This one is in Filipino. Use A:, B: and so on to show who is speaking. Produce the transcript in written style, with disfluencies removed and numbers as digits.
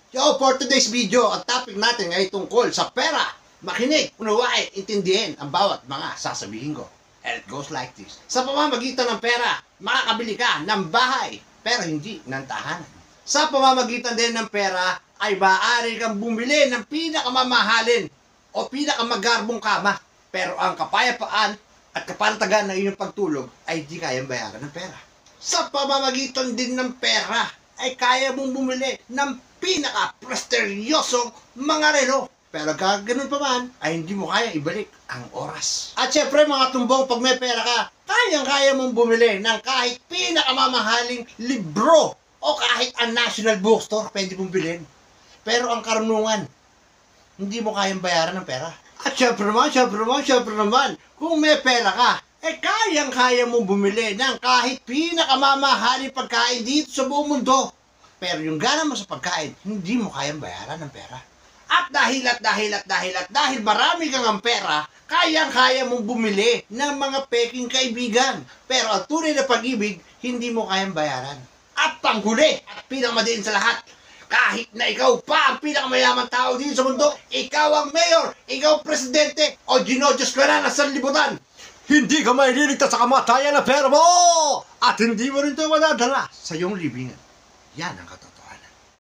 A: Yo, for today's video, ang topic natin ay tungkol sa pera. Makinig, unawain, intindihin ang bawat mga sasabihin ko. And it goes like this. Sa pamamagitan ng pera, makakabili ka ng bahay, pero hindi ng tahanan. Sa pamamagitan din ng pera, ay maaari kang bumili ng pinakamamahalin o pinakamagarbong kama. Pero ang kapayapaan at kapanatagan ng iyong pagtulog ay di kayang bayaran ng pera. Sa pamamagitan din ng pera, ay kaya mong bumili ng pinaka-presteryosong mga relo. Pero ganoon pa man, ay hindi mo kaya ibalik ang oras. At syempre mga tumbong, pag may pera ka, kayang-kaya mong bumili ng kahit pinakamamahaling libro o kahit ang National Bookstore, pwede mong bilhin. Pero ang karunungan, hindi mo kayang bayaran ng pera. At syempre naman, kung may pera ka, kayang-kaya mong bumili ng kahit pinakamamahaling pagkain dito sa buong mundo. Pero yung gana mo sa pagkain, hindi mo kayang bayaran ng pera. At dahil marami kang ang pera, kayang-kaya mong bumili ng mga peking kaibigan. Pero ang tunay na pag-ibig, hindi mo kayang bayaran. At panghuli, at pinakamadiin sa lahat, kahit na ikaw pa ang pinakamayamang tao dito sa mundo, ikaw ang mayor, ikaw ang presidente, o Diyos ka na sa libutan, hindi ka maililigtas sa kamatayan ng pera mo! At hindi mo rin ito madadala sa iyong libingan. Yan ang katotohanan.